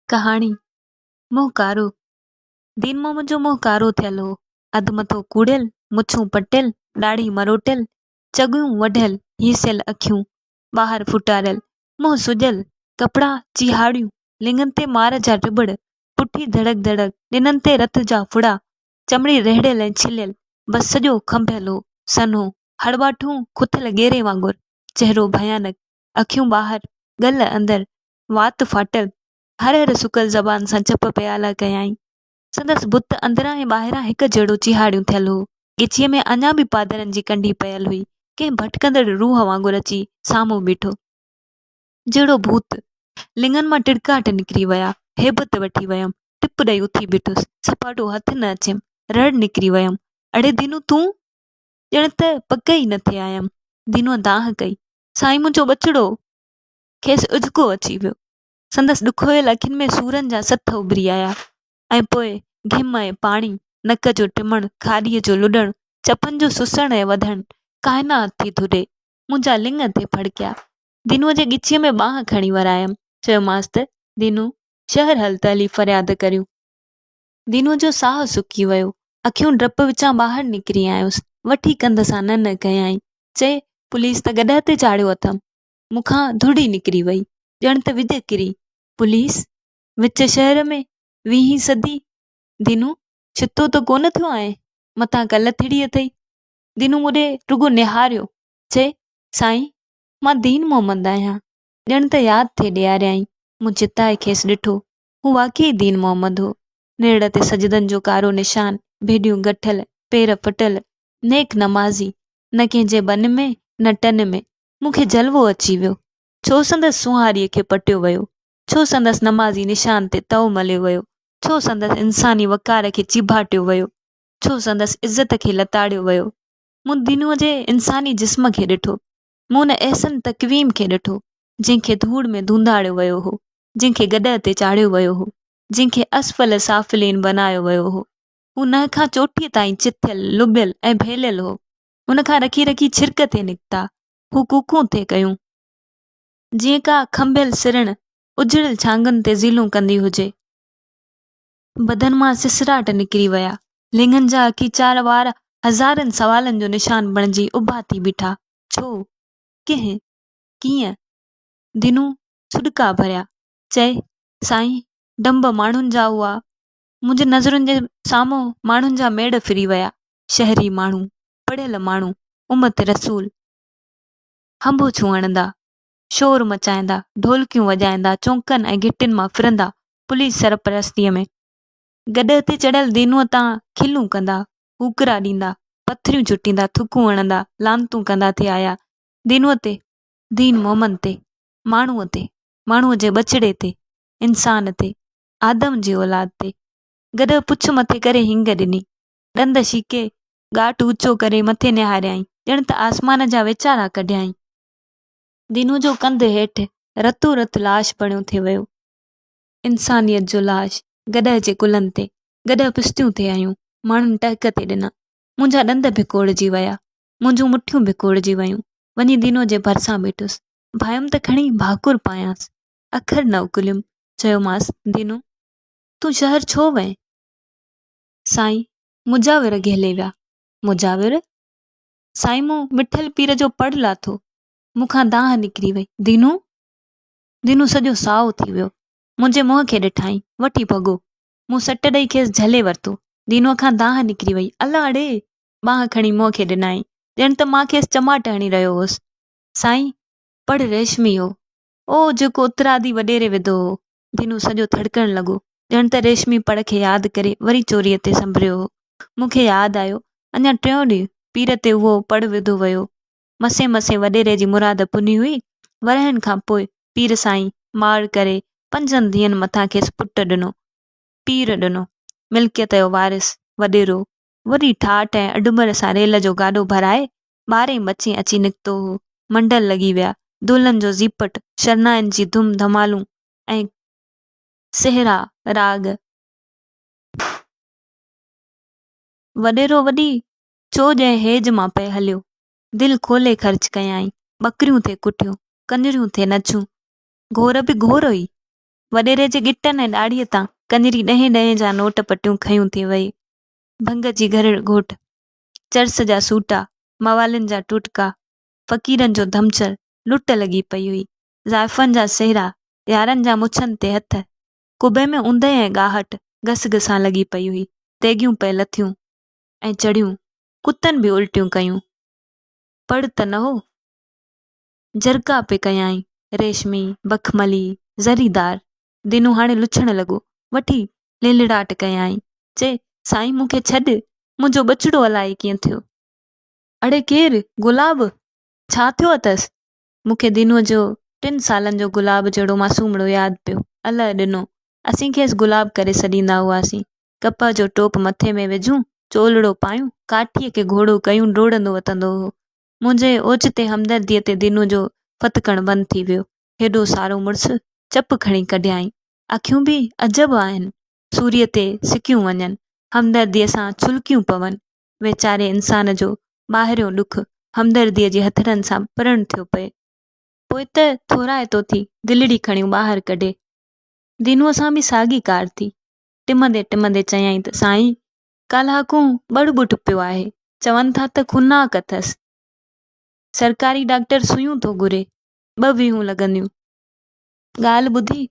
कहाणी मोहकारो। दिन में मुंहिंजो मोहकारो थियल हो। अधु मथो कूड़ियल, मुछूं पटियल, ॾाढ़ी मरोटियल, चॻियूं वढियल, हीसियल अखियूं ॿाहिरि फुटारियल, मुंहुं सुॼियल, कपिड़ा चिहाड़ियूं, लिङनि ते मार जा टिबड़, पुठी धड़क धड़क, ॾिननि ते रत जा फुड़ा, चमड़ी रहड़ियल ऐं छिलियल, बस सॼो खंभियल हो, सन्हो, हड़ॿाठूं खुथल गेरे वांगुरु, चहिरो भयानक, अखियूं ॿाहिरि, ॻल अंदरि, वात फाटल, हर हर सुकल ज़बान सां चप प्याला कयाई। संदसि बुत अंदरां ऐं ॿाहिरां हिकु जहिड़ो चिहाड़ियूं थियल हो। गिचीअ में अञा बि पादरनि जी कंढी पयल हुई। कंहिं भटकंदड़ रूह वांगुरु अची साम्हूं बीठो। जहिड़ो भूत। लिङनि मां टिड़काट निकिरी विया, हेबत वठी वयमि, टिप ॾेई उथी बीठुसि, सपाटो हथ न अचियमि, रड़ निकिरी वयमि। अड़े दीनू तूं? ॼण त पक ई न थे आयमि। दीनूअ दाह कई, साईं मुंहिंजो बचिड़ो। खेसि उजको अची वियो। संदसि ॾुखोयल अखियुनि में सूरनि जा सथ उभरी आया, ऐं पोइ घिम ऐं पाणी, नक जो टिमण, खाड़ीअ जो लुॾणु, चपनि जो सुसण ऐं वधणु, काइनात थी धुॾे, मुंहिंजा लिङ ते फड़किया। दीनूअ जे गिचीअ में बांह खणी वरायमि, चयोमांसि त दीनू शहर हल त हली फरियाद करियूं। दीनूअ जो साहु सुकी वियो, अखियूं डप विचां ॿाहिरि निकिरी आयुसि, वठी कंध सां न कयाई, चए पुलिस त गॾह ते चाढ़ियो अथमि। मूंखां धुड़ी निकिरी वई, ॼण त विध किरी। पुलिस विच शहर में 20हीं सदी। दीनू छितो त कोन थियो आहे, मथां कल्ह थिड़ी अथई। दीनू मूंॾे रुगो निहारियो, चए साईं मां दीन मोहम्मद आहियां। ॼण त यादि थे ॾियारियाई। मूं चिताए खेसि ॾिठो, हू वाक़ई दीन मोहम्मद हो। नेड़ ते सजदनि जो कारो निशान, भेडियूं गठल, पेर फटल, नेक नमाज़ी, न कंहिंजे बन में न टन में। मूंखे जलवो अची वियो। छो संदसि सुहारीअ खे पटियो वियो, छो संदसि नमाज़ी निशान ते तओ मलियो वियो, छो संदसि इंसानी वकार खे चिभाटियो वियो, छो संदसि इज़त खे लताड़ियो वियो। मूं दीनूअ जे इंसानी जिस्म खे ॾिठो, मूं न अहसन तकवीम खे ॾिठो, जंहिंखे धूड़ में धुंधाड़ियो वियो हो, जंहिंखे गॾह ते चाढ़ियो वियो हो, जंहिंखे असफल साफ़िलीन बनायो वियो हो। हू न खां चोटीअ ताईं चिथियल, लुबियल ऐं भेलियल हो। हुन खां रखी रखी छिरक थे निकिता, हू कूकूं थे कयूं, जीअं का खंभियल सिरण उजड़ियल छांगनि ते ज़ीलूं कंदी हुजे। बदन मां सिसराट निकिरी विया, लिङनि जा अखीचार वार हज़ारनि सवालनि जो निशान बणिजी उभा थी बीठा। छो? कंहिं? कीअं? दीनू छुॾका भरिया, चए साईं डंब माण्हुनि जा हुआ। मुंहिंजे नज़रुनि जे साम्हूं माण्हुनि जा मेड़ फिरी विया, शहरी माण्हू, पढ़ियल माण्हू, उमत रसूल। हंभो छुहणंदा, शोर मचाईंदा, ढोलकियूं वॼाईंदा, चौंकनि ऐं घिटियुनि मां फिरंदा, पुलिस सरपरस्तीअ में। गॾह ते चढ़ियल दीनूअ तां खिलूं कंदा, हूकरा ॾींदा, पथरियूं चुटींदा, थुकूं हणंदा, लानतूं कंदा थे आया। दीनूअ ते, दीन मोहम्मद ते, माण्हूअ ते, माण्हूअ जे बचिड़े ते, इंसान ते, आदम जी औलाद ते। गॾह पुछ मथे करे हिंग ॾिनी, ॾंद शीके, ॻाट ऊचो करे मथे निहारियई, ॼण त आसमान जा वीचारा कढियई। दीनू जो कंध हेठि रतो रत लाश बणियो थे वियो। इंसानियत जो लाश, गॾह जे कुलनि ते, गॾह पिस्तियूं थे आयूं, माण्हुनि टहक ते ॾिना। मुंहिंजा ॾंद भिकोड़जी विया, मुंहिंजूं मुठियूं भिकोड़जी वयूं। वञी दीनू जे भरिसां बीठुसि, भायमि त खणी भाकुर पायांसि। अखर न उकुलियुमि, चयोमांसि दीनू तूं शहर छो वएं? साईं मुजाविर घेले विया। मुजाविर? साईं मूं मिठल पीर जो पड़ लाथो। मूंखां दाह निकिरी वई। दीनू? दीनू सॼो साओ थी वियो, मुंहिंजे मुंहं खे ॾिठाई, वठी भॻो। मूं सट ॾेई खेसि झले वरितो। दीनूअ खां दाह निकिरी वई। अला अड़े, बांह खणी मुंहं खे ॾिनाई, ॼण त मां खेसि चमाट हणी रहियो हुअसि। साईं पड़ रेशमी हो, ओ जेको उतरादी वॾेरे विधो हो। दीनू सॼो थड़कण लॻो, ॼण त रेशमी पड़ खे यादि करे वरी चोरीअ ते संभरियो हो। मूंखे यादि आयो, अञा टियों ॾींहुं पीर ते उहो पड़ विधो वियो। मसे मसे वॾेरे जी मुराद पुनी हुई। वरहनि खां पोइ पीर साईं मार करे 5 धीअनि मथां खेसि पुटु ॾिनो, पीर ॾिनो, मिल्कियत जो वारिस वॾेरो। वॾी ठाठ ऐं अॾुमर सां रेल जो गाॾो भराए 12 बचे अची निकितो हो। मंडल लॻी विया, दुल्हन जो ज़ीपट, शरनाइनि जी धुम धमालूं ऐं सेहरा राग। वॾेरो वॾी चोज ऐं हेज मां पे हलियो। दिलि खोले ख़र्च कयाई, ॿकरियूं थे कुटियूं, कंजरियूं थे नचूं। घोर बि घोर हुई, वॾेरे जे गिटनि ऐं ॾाड़ीअ तां कंजरी 10 जा नोट पटियूं खयूं थी वई। भंग जी घर घोट, चर्स जा सूटा, मवालिन जा टुटका, फ़क़ीरनि जो धमचर लुट लॻी पई हुई। ज़ाइफ़नि जा सेहरा, यारनि जा मुछनि ते हथ, कुबे में ऊंदहि ऐं ॻाहट घस-घसां लॻी पई हुई। तेगियूं पे लथियूं ऐं चढ़ियूं, कुतनि बि उल्टियूं कयूं। पढ़ त न हो, जरका पे कयाई, रेशमी, बखमली, ज़रीदार। दिनू हाणे लुछण लॻो, वठी लिलड़ाट कयाई, चे साईं मूंखे छॾ, मुंहिंजो बचिड़ो अलाए कीअं थियो। अड़े केरु? गुलाब? छा थियो अथसि? मूंखे दिनूअ जो 3 सालनि जो गुलाब जहिड़ो मासूमड़ो यादि पियो। अलाह ॾिनो, असीं खेसि गुलाब करे सॾींदा हुआसीं। कपह जो टोप मथे में विझूं, चोलड़ो पायूं, काठीअ खे घोड़ो कयूं, डोड़ंदो वतंदो हो। मुंहिंजे ओचिते हमदर्दीअ ते दिनू जो फतकण बंदि थी वियो। हेॾो सारो मुड़ुसु चप खणी कढियाई। अखियूं बि अजब आहिनि, सूर्य ते सिकियूं वञनि, हमदर्दीअ सां छुलकियूं पवनि। वेचारे इंसान जो ॿाहिरियों ॾुख हमदर्दीअ जे हथड़नि सां परण थियो पए। पोइ त थोराए तो थी दिलड़ी खणियूं ॿाहिरि कढे। दिनूअ सां बि साॻी कार थी। टिमंदे टिमंदे चयाईं त साईं, काल्हाकूं बड़बुट पियो आहे, चवनि था त खुनाक अथसि। सरकारी डॉक्टर सुयूं थो घुरे, 2 वीहूं लॻंदियूं। ॻाल्हि ॿुधी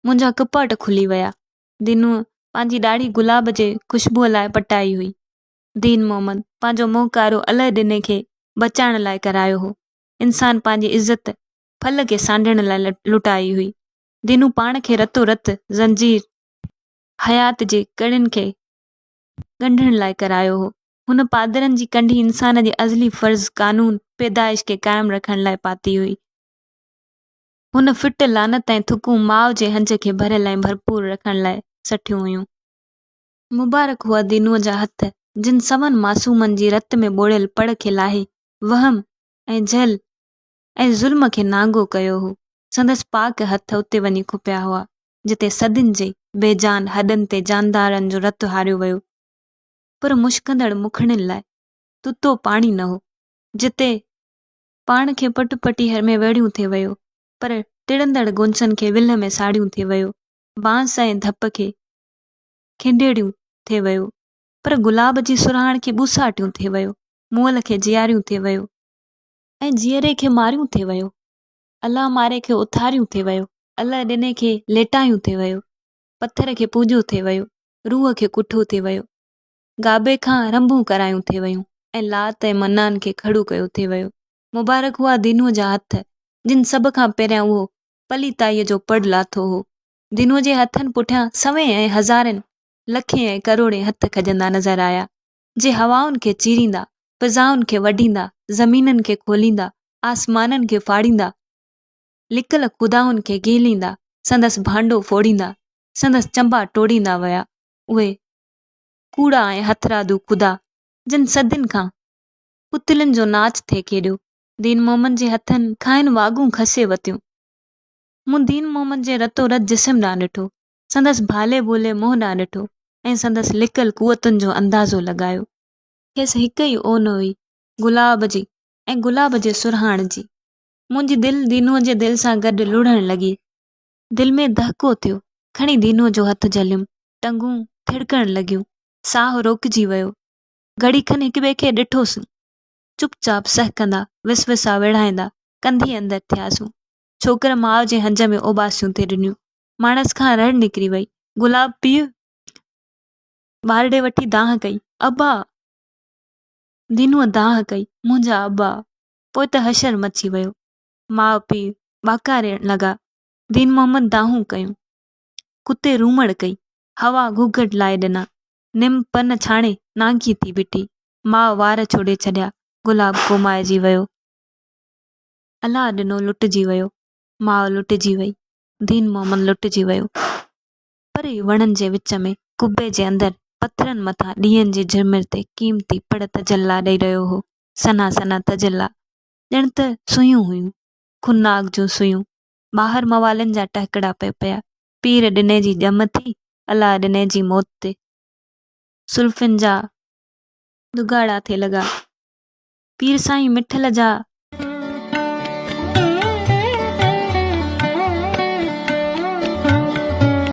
मुंहिंजा कपाट खुली विया। दिनूअ पंहिंजी ॾाढ़ी गुलाब जे ख़ुशबूअ लाइ पटाई हुई। दीन मोहम्मद पंहिंजो मोहकारो अलाह ॾिने खे बचाइण लाइ करायो हो। इंसान पंहिंजी इज़त फल खे सांढण लाइ लुटाई हुई। दिनू पाण खे रतो रत ज़ंजीर हयात जे कड़ियुनि खे ॻंढण लाइ करायो हो। हुन पादरनि जी कंढी इंसान जे अज़ली फ़र्ज़ कानून पैदाइश खे क़ाइमु रखण लाइ पाती हुई। हुन फिट लानत ऐं थुकूं माउ जे हंज खे भरियल ऐं भरपूर रखण लाइ सठियूं हुयूं। मुबारक हुआ दिनूअ जा हथ, जिन सवनि मासूमनि जी रत में ॿोड़ियल पड़ खे लाहे वहम ऐं झल ऐं ज़ुल्म खे नांगो कयो हो। संदसि पाक हथ उते वञी खुपिया हुआ, जिते सदियुनि जे बेजान हॾनि ते जानदारनि जो रतु हारियो वियो। पर मुश्कंदड़ मुखड़ियुनि लाइ तुतो पाणी न हो, जिते पाण खे पट पटीहर में वेड़ियूं थी वियो, पर टिड़ंदड़ गुंसनि खे विल्ह में साड़ियूं थी वियो, बांस ऐं धप खे खिंडेड़ियूं थी वियो, पर गुलाब जी सुराहण खे ॿुसाटियूं थी वियो, मुअल खे जियारियूं थी वियो ऐं जीअरे खे मारियूं थी वियो। अलाह मारे खे उथारियूं थी वियो, अलाह ॾिने खे लेटायूं थी वियो, पत्थर खे पूॼो थी वियो, रूह खे कुठो थी वियो, गाबे खां रंभूं करायूं थी वियूं ऐं लात ऐं मनान खे खड़ो कयो थी वियो। मुबारक हुआ दिनूअ जा हथ, जिन सभ खां पहिरियां उहो पलीताईअ जो पड़ लाथो हो। दिनूअ जे हथनि पुठियां सवें ऐं हज़ारनि लखें ऐं करोड़े हथ खजंदा नज़र आया, जे हवाउनि खे चीरींदा, फिज़ाउनि खे वढींदा, ज़मीननि खे खोलींदा, आसमाननि खे फाड़ींदा, लिकल ख़ुदाउनि खे गीलींदा, संदसि भांडो फोड़ींदा, संदसि चंबा टोड़ींदा विया। उहे कूड़ा ऐं हथरादू ख़ुदा, जिन सदियुनि खां पुतलनि जो नाच थिए खेॾियो, दीन मोहम्मद जे हथनि खाइनि वाॻूं खसे वतियूं। मूं दीन मोहम्मद जे रतो रत जिस्म ॾांहुं ॾिठो, संदसि भाले भोले मोह ॾांहुं ॾिठो ऐं संदसि लिकल कुवतुनि जो अंदाज़ो लॻायो। खेसि हिक ई ओन हुई, गुलाब जी ऐं गुलाब जे सुरहाण जी। मुंहिंजी दिलि दीनूअ जे दिलि सां गॾु लुड़ण लॻी। दिलि में दहको थियो, खणी दीनूअ जो हथु झलियुमि, टंगूं थिड़कण लॻियूं, साहु रोकिजी वियो। घड़ी खनि हिक ॿिए खे ॾिठोसीं, चुपचाप सहकंदा विसविसा विढ़ाईंदा कंधी अंदरि थियासूं। छोकिरा माउ जे हंज में ओबासियूं थे ॾिनियूं, माणस खां रड़ निकिरी वई। गुलाब पीउ, ॿारड़े वठी दाह कई, अबा। दीनूअ दाह कई, मुंहिंजा अबा। पोइ त हशर मची वियो। माउ पीउ ॿाकारे लॻा। दीन मोहम्मद दाहूं कयूं, कुते रूमड़ कई, हवा घुघट लाए ॾिना, निम पन छाणे नांगी थी बीठी। माउ वार छोड़े छॾिया, गुलाब कोमाइजी वियो। अलाह ॾिनो लुटिजी वियो, माउ लुटिजी वई, दीन मोहम्मद लुटिजी वियो। परे वणनि जे विच में कुबे जे अंदरि पथरनि मथां ॾींहंनि जी झिरमिर ते क़ीमती पड़ तजल्ला ॾेई रहियो हो। सना सना तजल्ला, ॼण त सुयूं हुयूं, खुनाक जूं सुयूं। ॿाहिरि मवालनि जा टहिकड़ा पे पिया। पीर ॾिने जी ॼम थी, अलाह ॾिने जी मौत ते। सुल्फिन जा दुगाड़ा थे लॻा। पीर साईं मिठल जा